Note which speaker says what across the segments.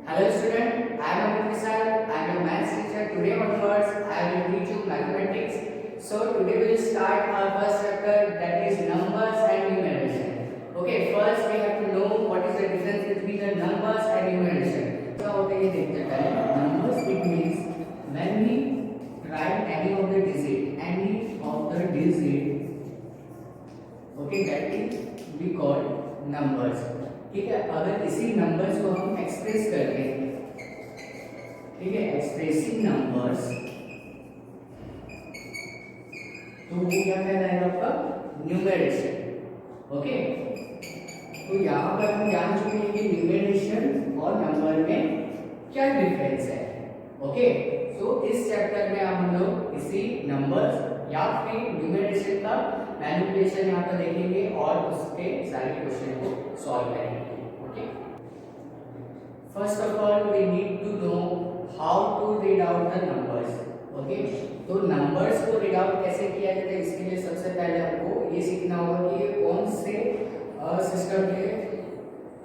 Speaker 1: Hello student, I am Amit Misal. I am your maths teacher. Today onwards, I will teach you mathematics. So today we will start our first chapter, that is numbers and numeration. Okay, first we have to know what is the difference between the numbers and numeration. क्या होता है ये देखते हैं पहले. Numbers it means when we write any of the digit, okay, that is we call numbers. ठीक है, अगर इसी नंबर्स को हम एक्सप्रेस करते हैं, ठीक है, एक्सप्रेसिंग नंबर्स, तो वो क्या कहलाएगा आपका न्यूमेरेशन. ओके, तो यहाँ पर हम जान चुके हैं कि न्यूमेरेशन और नंबर में क्या डिफरेंस है. ओके, तो इस चैप्टर में हम लोग इसी नंबर्स या फिर न्यूमेरेशन का मैनिपुलेशन यहाँ पर देखेंगे और उसके सारे क्वेश्चन को सॉल्व करेंगे. Okay, first of all we need to know how to read out the numbers. Okay, तो नंबर्स को रीड आउट कैसे किया जाता है, इसके लिए सबसे पहले आपको ये सीखना होगा कि ये कौन से सिस्टम के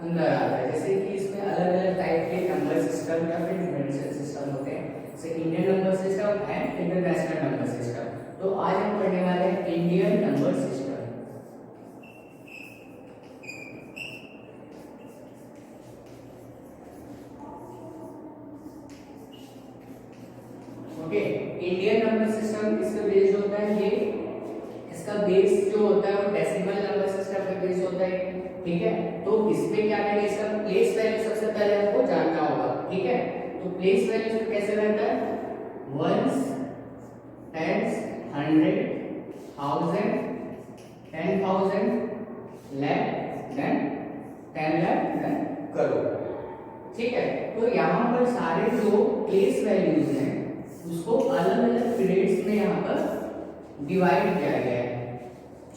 Speaker 1: अंदर आता है. जैसे कि इसमें अलग अलग टाइप के नंबर सिस्टम या फिर न्यूमेरिकल सिस्टम होते हैं, जैसे Indian number system and international number system. तो आज हम पढ़ने वाले हैं Indian number system. Okay, Indian number system किसका बेस्ड होता है, ये इसका बेस जो होता है वो डेसिमल नंबर सिस्टम पे बेस्ड होता है. ठीक है, तो इसमें क्या करेंगे, इसका प्लेस वैल्यू सबसे पहले आपको जानना होगा. ठीक है, तो प्लेस वैल्यू कैसे रहता है, ones, tens, 100, 1000, 10,000, lakh, then 10 lakh, then crore. ठीक है, तो यहाँ पर सारे जो प्लेस वैल्यूज हैं उसको अलग अलग पीरियड्स में यहाँ पर डिवाइड किया गया है.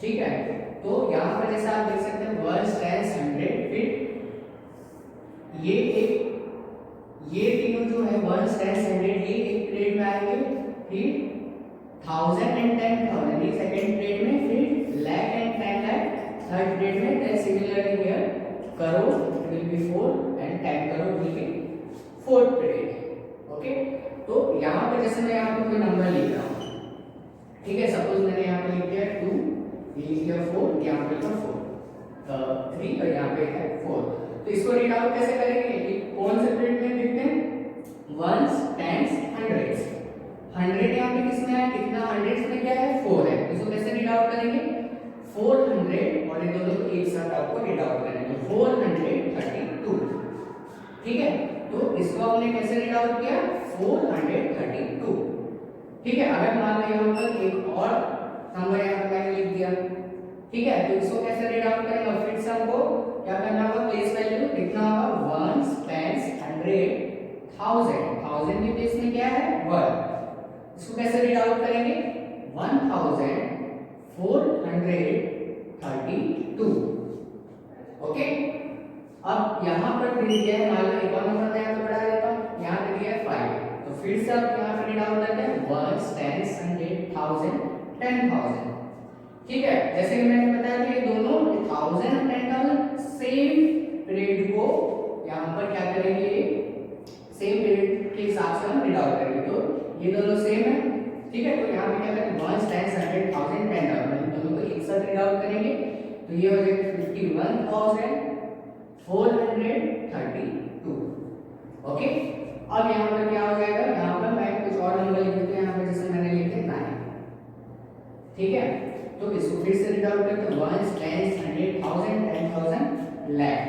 Speaker 1: ठीक है, तो यहाँ पर जैसा आप देख सकते हैं वंस, टेंस, 100, फिर ये तीनों जो है वंस, टेंस, 100 ये एक पीरियड में आएंगे, फिर 1000 एंड 10,000 ये सेकंड पीरियड में, फिर lakh and 10 lakh third period में. Then similarly here crore will be 4 and 10 crore will be fourth period. Okay, तो यहाँ पे जैसे मैं यहाँ पे कोई नंबर लिख रहा हूँ, ठीक है, सपोज मैंने यहाँ पे लिख दिया 2, ये लिख दिया 4, यहाँ पे लिखा 4, 3 और यहाँ पे है 4. तो इसको रीड आउट कैसे करेंगे, कौन से पीरियड में लिखते हैं, वंस, टेंस, हंड्रेड्स. 100 यहाँ पे किसमें है, कितना हंड्रेड्स में क्या है, 4 है. इसको कैसे रीड आउट करेंगे, 400 और ये दोनों को एक साथ आपको रीड आउट करेंगे, 432. ठीक है, तो इसको हमने कैसे रीड आउट किया, 432. ठीक है, अगर मान लो यहाँ पर एक और नंबर यहाँ पर मैंने लिख दिया, ठीक है, तो इसको कैसे रीड आउट करेंगे, फिर से हमको क्या करना होगा, प्लेस वैल्यू लिखना होगा, वंस, टेंस, 100, 1000 के प्लेस में क्या है, 1. इसको कैसे रीड आउट करेंगे, 1432. ओके, अब यहाँ पर दिया गया है, मान लो एक और नंबर मैं यहाँ पे बढ़ा देता हूँ, यहाँ पे दिया है 5. तो फिर से आप यहाँ पे रीड आउट करते हैं वंस, टेंस, 100, 1000, 10,000. ठीक है, जैसे कि मैंने बताया कि ये दोनों 1000 और 10,000 सेम पीरियड को यहाँ पर क्या करेंगे, सेम पीरियड के हिसाब से हम रीड आउट करेंगे. तो ये दोनों सेम है. ठीक है, तो यहाँ पे क्या करेंगे, वंस, टेंस, 100, 1000, 10,000 दोनों को एक साथ रीड आउट करेंगे. तो ये हो जाएगा 51,432. ओके, अब यहाँ पर क्या हो जाएगा, यहाँ पर मैं कुछ और नंबर लिख देता हूँ, यहाँ पर जैसे मैंने लिखे 9. ठीक है, तो इसको फिर से रीड आउट करते हैं वंस, टेंस, 100, 1000, 10,000, लाख.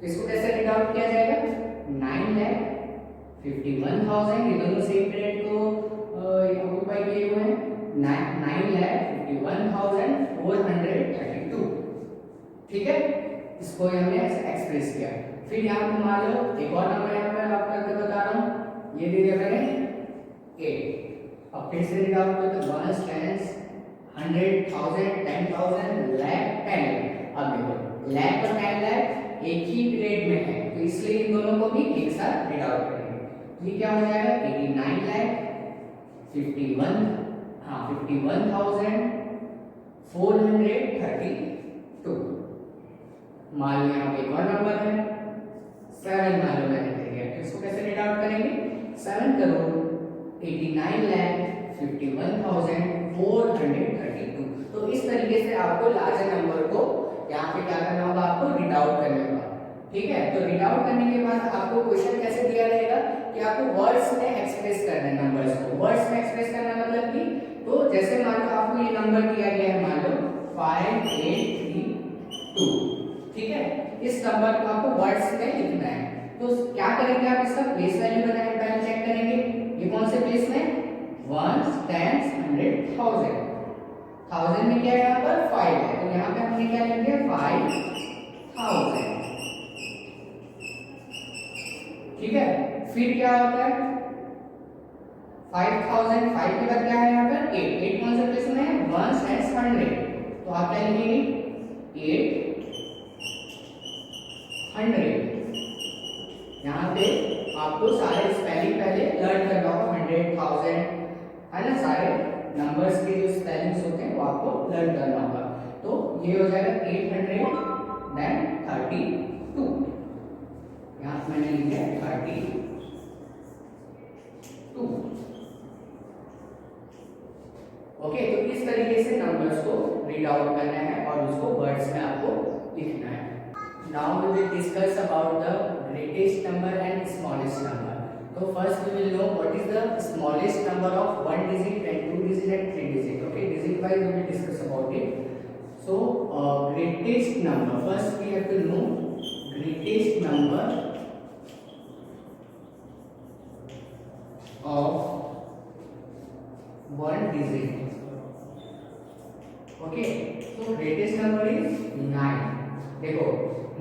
Speaker 1: इसको कैसे रीड आउट किया जाएगा, 9 लाख 51,000, ये दोनों सेम पीरियड को ऑक्युपाई किए हुए हैं, 9 लाख 51,432. ठीक है, इसको हमने एक्सप्रेस किया. फिर यहाँ पे मान लो एक और नंबर यहाँ पर आप करके बता रहा हूँ, ये दे दिया मैंने 8. अब फिर से रीड आउट करते हैं वंस, टेंस, 100, 1000, 10,000, लाख, 10. अब देखो लाख और 10 लाख एक ही पीरियड में है, तो इसलिए इन दोनों को भी एक साथ रीड आउट करेंगे. तो ये क्या हो जाएगा, 89 लाख 51,432. मान लो यहाँ पे एक और नंबर है 7, मान लो मैंने इसको कैसे रीड आउट करेंगे? 7,89,51,432। तो इस तरीके से आपको लार्जर नंबर को यहाँ पे क्या करना होगा, आपको रीड आउट करना होगा। ठीक है, तो रीड आउट करने के बाद आपको क्वेश्चन कैसे दिया रहेगा कि आपको वर्ड्स में एक्सप्रेस करना है नंबर्स को। वर्ड्स में एक्सप्रेस करना मतलब कि, तो जैसे मान लो आपको ये नंबर दिया गया है, मान लो 5832, ठीक है, इस नंबर को आपको वर्ड्स में लिखना है। तो क्या करेंगे आप, इसका प्लेस वैल्यू बनाएंगे, पहले चेक करेंगे ये कौन से प्लेस में, 1 10 100 1000। 1000 में क्या है, यहाँ पर 5 है, तो यहाँ पे हमने क्या लिखेंगे 5000। ठीक है, फिर क्या होता है 5000, 5 के बाद क्या है यहाँ पर 8, 8 कौन से प्लेस में है, 1 10 100, तो आप क्या लिखेंगे 800। यहाँ पे आपको सारे स्पेलिंग पहले लर्न करना होगा, 100 1000 है ना, सारे नंबर्स के जो स्पेलिंग्स होते हैं वो आपको लर्न करना होगा। तो ये हो जाएगा 832, यहाँ मैंने लिखा है 32। ओके, तो इस तरीके से नंबर्स को रीड आउट करना है और उसको वर्ड्स में आपको लिखना है। Now we will discuss about the greatest number and smallest number. तो first we will know what is the smallest number of 1 digit and 2 digit and 3 digit. Okay, digit wise we will discuss about it. So greatest number, first we have to know greatest number of 1 digit. Okay, so greatest number is 9. देखो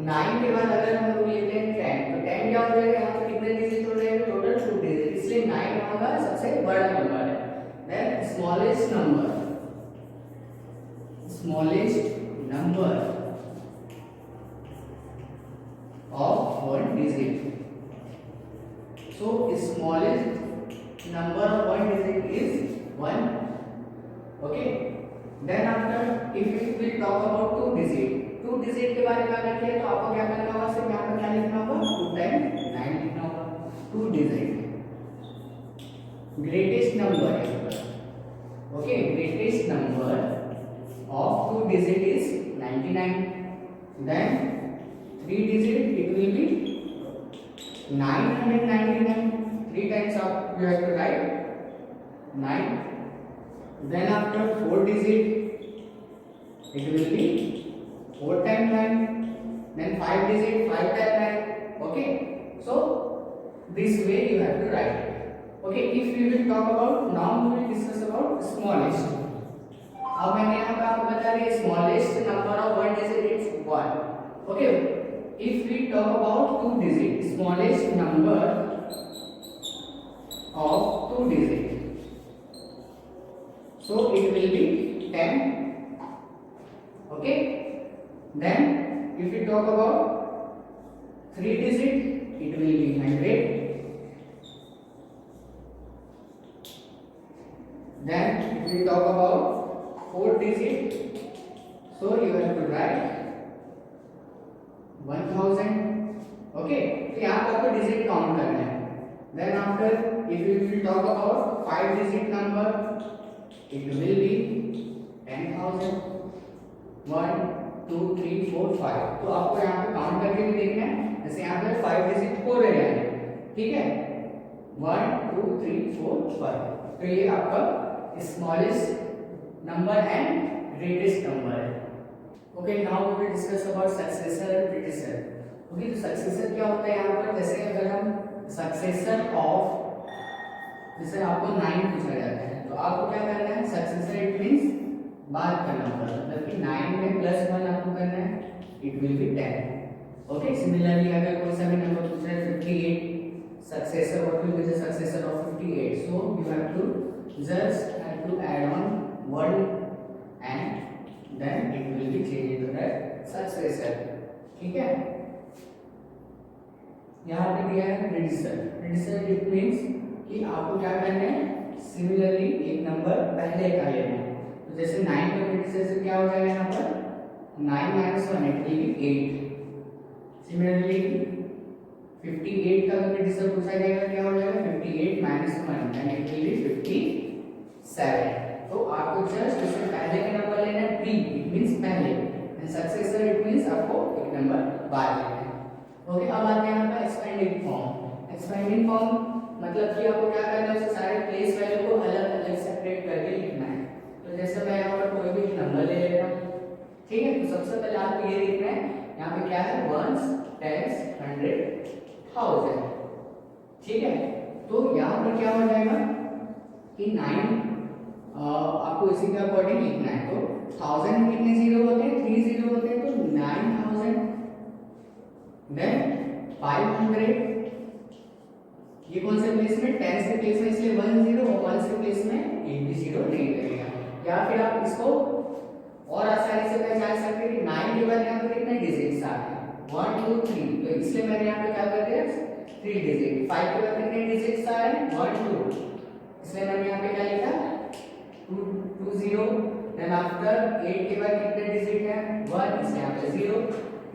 Speaker 1: 9 के बाद अगर हम लोग लेते हैं 10, तो 10 क्या हो जाएगा, यहाँ पे कितने डिजिट हो जाएंगे, टोटल 2 डिजिट, इसलिए 9 वहाँ का सबसे बड़ा नंबर है। Then smallest number of 1 digit. So smallest number of 1 digit is 1. Okay, then after if we will talk about 2 digit के बारे में अगर किया तो आपको क्या करना होगा, सिर्फ यहाँ पर क्या लिखना होगा, 2 टाइम 9 लिखना होगा। 2 digit ग्रेटेस्ट नंबर है। Okay, greatest number of 2 digit is 99. then 3 digit it will be 999. 3 times up you have to write 9. Then after 4 digit it will be 4 times 9. Then 5 digit 5 times 9. Okay, so this way you have to write. Okay, if we will talk about, now we will discuss about smallest. अब मैंने यहाँ पे आपको बता दिया smallest number of 1 digit is 1. Okay, if we talk about 2 digit, smallest number of 2 digit, so it will be 10. Okay, then if we talk about 3 digit it will be 100. then if we talk about 4 digit, so you have to write 1000. Okay, तो यहाँ पर आपको digit count करना है। then after if we will talk about 5 digit number it will be 10,000. 1 2 3 4 5, तो आपको यहाँ पे काउंट करके भी देखना है। जैसे यहाँ पे 5 डिजिट हो रहे हैं, ठीक है, 1 2 3 4 5, तो ये आपका smallest number and greatest number है। Okay, now we will discuss about successor and predecessor. Okay, तो सक्सेसर क्या होता है यहाँ पर, जैसे अगर हम सक्सेसर ऑफ, जैसे आपको 9 पूछा जाता है तो आपको क्या करना है, सक्सेसर इट मींस बात करना होगा, मतलब कि 9 में +1 आपको करना है, it will be 10। Okay, similarly अगर कोई सा भी नंबर पूछ रहा है 58, successor what will be the successor of 58, so you have to just have to add on 1 and then it will be changed into the successor. ठीक है, यहाँ पे दिया है प्रीडिसेसर। प्रीडिसेसर इट मींस कि आपको क्या करना है, सिमिलरली एक नंबर पहले का लेना है। तो जैसे 9 का प्रीडिसेसर क्या हो जाएगा, यहाँ पर 9 - 1 it will be 8. सिमिलरली 58 का अगर डिजिट पूछा जाएगा क्या हो जाएगा 58 माइनस 1 यानी इट विल बी 57। तो आपको जस्ट इससे पहले का नंबर लेना है, प्री इट मींस पहले, एंड सक्सेसर इट मींस आपको एक नंबर बाद लेना है। ओके, अब आते हैं यहाँ पर एक्सपेंडिंग फॉर्म। एक्सपेंडिंग फॉर्म मतलब कि आपको क्या करना है, उसे सारे प्लेस वैल्यू को अलग अलग सेपरेट करके लिखना है। तो जैसे मैं यहाँ पर कोई भी नंबर ले लेता हूँ, ठीक है। तो सबसे पहले आपको ये लिखना है, यहाँ पे क्या है, वंस, टेंस, 100, 1000, ठीक है। तो यहाँ पर क्या हो जाएगा कि 9 आपको इसी के अकॉर्डिंग लिखना है। तो 1000 में कितने जीरो होते हैं, 3 जीरो होते हैं, तो 9000, देन 500, ये कौन से प्लेस में, टेंस के प्लेस में, इसलिए 1 0 और 1 के प्लेस में एक भी जीरो नहीं लगेगा। या फिर आप इसको और आसानी से पहचान सकते हैं कि 9 के बाद यहाँ पे कितने डिजिट्स आ रहे हैं, 1 2 3, तो इसलिए मैंने यहाँ पे क्या कर दिया 3 डिजिट। 5 के बाद कितने डिजिट्स आ रहे हैं, 1 2, इसलिए मैंने यहाँ पे क्या लिखा 2 2 0। देन आफ्टर 8 के बाद कितने डिजिट हैं, 1, इसलिए यहाँ पे 0।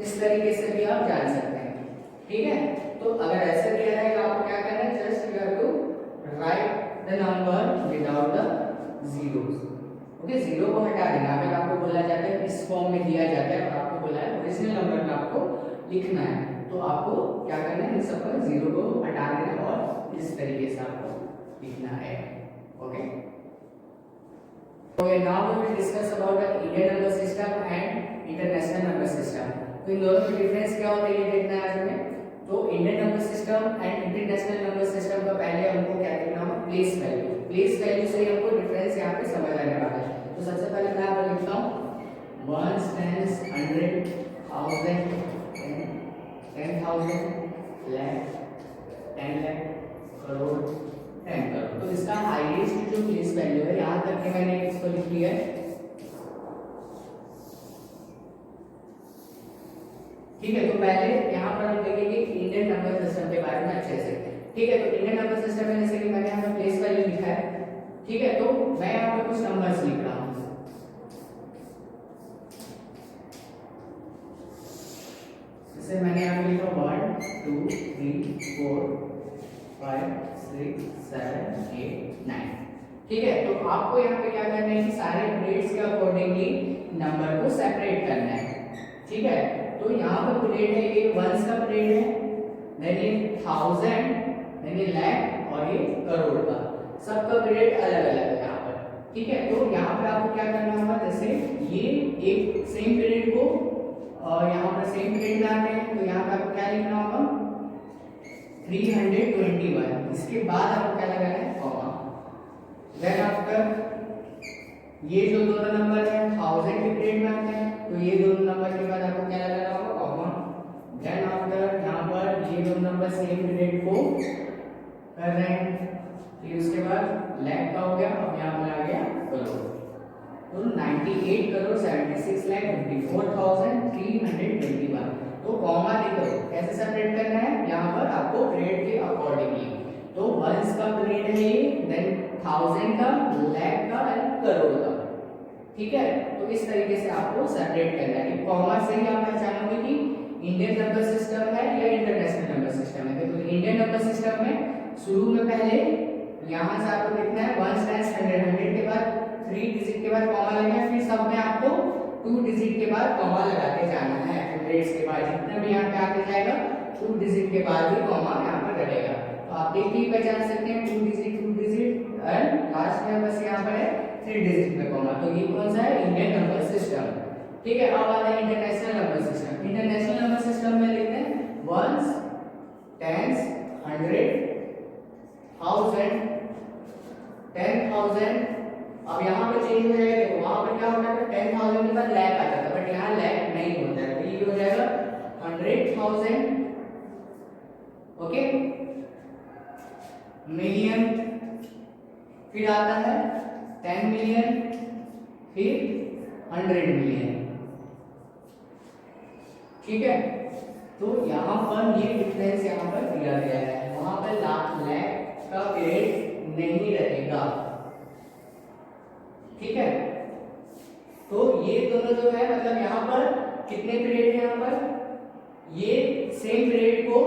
Speaker 1: इस तरीके से भी आप जान सकते हैं, ठीक है। तो अगर ऐसा दिया रहेगा आपको क्या करना है, just you have to write the number without the zeros. Okay, zero को हटा देना। अगर आपको बोला जाता है इस फॉर्म में दिया जाता है और आपको बोला है ओरिजिनल नंबर में आपको लिखना है, तो आपको क्या करना है, इन सब पर जीरो को हटा देना और इस तरीके से आपको लिखना है। ओके, तो now we will discuss about the Indian number system and international number system. तो इन दोनों में डिफरेंस क्या होता है ये देखना है आज हमें। तो Indian number system and international number system का पहले हमको क्या देखना होगा, प्लेस वैल्यू। प्लेस वैल्यू से हमको डिफरेंस यहाँ पे समझ आने वाला है। तो सबसे पहले मैं यहाँ पर लिखता हूँ वंस, टेंस, 100, 1000, 10,000, लाख, 10 लाख, करोड़, 10 करोड़। तो इसका हाईएस्ट जो प्लेस वैल्यू है, यहाँ तक के मैंने इसको लिख लिया है, ठीक है। तो पहले यहाँ पर हम देखेंगे इंडियन नंबर सिस्टम के बारे में अच्छे से, ठीक है। तो इंडियन नंबर सिस्टम में जैसे कि मैंने यहाँ पर प्लेस वैल्यू लिखा है, ठीक है। तो मैं यहाँ पर कुछ नंबर्स लिख रहा हूँ, जैसे मैंने यहाँ पे लिखा 1 2 3 4 5 6 7 8 9, ठीक है। तो आपको यहाँ पे क्या करना है कि सारे ग्रेड्स के अकॉर्डिंगली नंबर को सेपरेट करना है, ठीक है। तो यहाँ पर ग्रेड है, ये वंस का ग्रेड है, देन ये 1000, देन ये लाख और ये करोड़ का, सबका ग्रेड अलग अलग है यहाँ पर, ठीक है। तो यहाँ पर आपको क्या करना होगा, जैसे ये एक सेम ग्रेड को यहाँ पर सेम ग्रेड में आते हैं, तो यहाँ पर आपको क्या लिखना होगा 321, इसके बाद आपको क्या लगाना है, कॉमा। देन आफ्टर ये जो दोनों नंबर है 1000 के ग्रेड में आते हैं, तो ये दोनों नंबर के बाद आपको क्या लगाना होगा, कॉमा। देन आफ्टर यहाँ पर ये दोनों नंबर सेम ग्रेड को कर रहे हैं, फिर उसके बाद लाख का हो गया, अब यहाँ पर आ गया करोड़। तो 98 करोड़ 76 लाख 54,321। तो कॉमा देखो कैसे सेपरेट करना है, यहाँ पर आपको ग्रेड के अकॉर्डिंगली। तो वंस का ग्रेड है ये, देन 1000 का, लाख का एंड करोड़ का, ठीक है। तो इस तरीके से आपको सेपरेट करना है। कॉमा से ही आप पहचानोगे कि इंडियन नंबर सिस्टम है या इंटरनेशनल नंबर सिस्टम है। तो इंडियन नंबर सिस्टम में शुरू में पहले यहाँ से आपको लिखना है वंस, टेंस, 100, 100 के बाद 3 डिजिट के बाद कॉमा लगेगा, फिर सब में आपको 2 डिजिट के बाद कॉमा लगाते जाना है। ग्रेड्स के बाद जितना भी यहाँ पे आते जाएगा 2 डिजिट के बाद ही कॉमा यहाँ पर रहेगा। तो आप देखिए पहचान सकते हैं 2 डिजिट एंड लास्ट में बस यहाँ पर है 3 डिजिट में कॉमा। तो ये कौन सा है, इंडियन नंबर सिस्टम, ठीक है। अब आता है international number system. International number system में लिखते हैं वंस, टेंस, 100, 1000, 10,000। अब यहाँ पे चेंज हो जाएगा, वहां पर क्या होता है 10,000 के बाद लाख आता था, बट यहाँ लाख नहीं होता है, तो ये हो जाएगा 100,000, ओके। मिलियन, फिर आता है 10 मिलियन, फिर 100 मिलियन, ठीक है। तो यहाँ पर ये डिफरेंस यहाँ पर दिया गया है, वहां पर लाख का पीरियड नहीं रहेगा, ठीक है। तो ये दोनों जो है मतलब यहाँ पर कितने पीरियड है, यहाँ पर ये सेम पीरियड को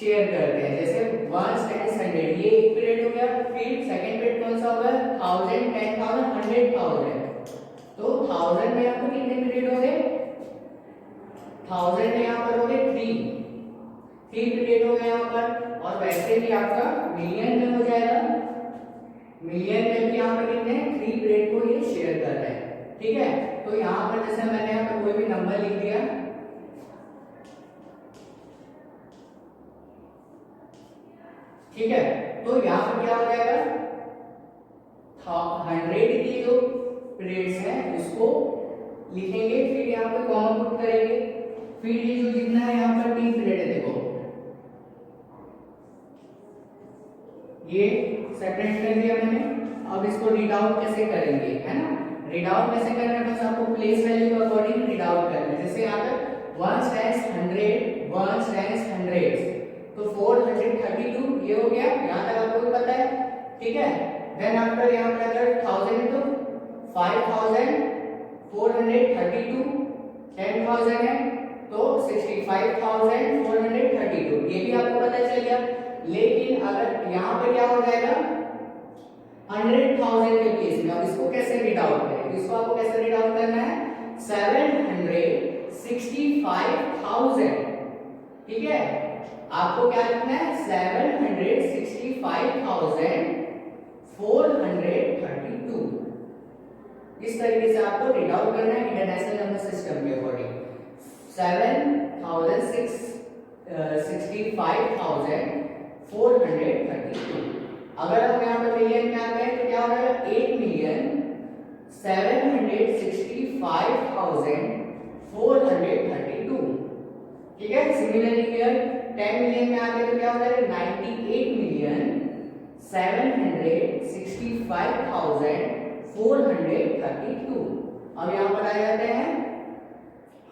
Speaker 1: शेयर करते हैं। जैसे 1 टाइम्स 100 ये एक पीरियड हो गया, फिर सेकंड पीरियड कौन सा होगा 1000 10,000 100,000। तो 1000 में यहाँ पर कितने पीरियड हो गए 1000 में यहाँ पर हो गए 3 पीरियड हो गए यहाँ पर। और वैसे भी आपका मिलियन में हो जाएगा, मिलियन में भी यहाँ पर कितने 3 पीरियड को ये शेयर कर रहे हैं। ठीक है, तो यहाँ पर जैसे मैंने यहाँ पर कोई भी नंबर लिख दिया, ठीक है, तो यहाँ पर क्या हो जाएगा 100 की जो पीरियड्स हैं उसको लिखेंगे, फिर यहाँ पर कॉमा पुट करेंगे, फिर ये जो जितना है यहाँ पर 3 पीरियड है, देखो ये सेपरेट कर दिया मैंने। अब इसको रीड आउट कैसे करेंगे, है ना, रीड आउट कैसे करना है, बस आपको प्लेस वैल्यू के अकॉर्डिंग रीड आउट करना है। जैसे यहाँ पर 1 टाइम्स 100 1 टाइम्स 100 तो 432 ये हो गया, यहाँ तक आपको भी पता है। ठीक है, देन आफ्टर यहाँ पर अगर 1000 है तो 5432, 10,000 है तो 65,432, ये भी आपको पता चल गया। लेकिन अगर यहाँ पे क्या हो जाएगा 100,000 के केस में, अब इसको कैसे रीड आउट करें, इसको आपको कैसे रीड आउट करना है 765,000। ठीक है, आपको क्या लिखना है 765,432। इस तरीके से आपको रीड आउट करना है इंटरनेशनल नंबर सिस्टम के अकॉर्डिंग। 7,65,432। अगर हम यहाँ पर मिलियन में आ गए तो क्या हो जाएगा 8,765,432। ठीक है, सिमिलरली हियर 10 मिलियन में आ गए तो क्या हो जाएगा 98,765,432। अब यहाँ पर आ जाते हैं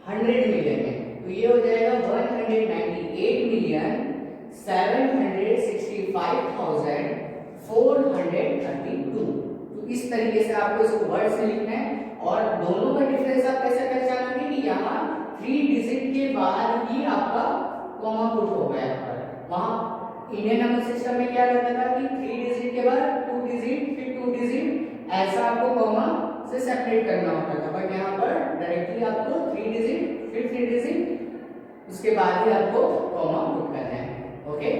Speaker 1: 100 मिलियन में, तो ये हो जाएगा 198,865,432। तो इस तरीके से आपको इसको वर्ड से लिखना है। और दोनों का डिफरेंस आप कैसे पहचानोगे कि यहाँ 3 डिजिट के बाद ही आपका कॉमा पुट होगा। यहाँ पर वहां इंडियन नंबर सिस्टम में क्या रहता था कि 3 डिजिट के बाद 2 डिजिट फिर 2 डिजिट, ऐसा आपको कॉमा से सेपरेट करना होता था। बट यहाँ पर डायरेक्टली आपको 3 डिजिट फिर 3 डिजिट उसके बाद ही आपको कॉमा पुट करना है। ओके।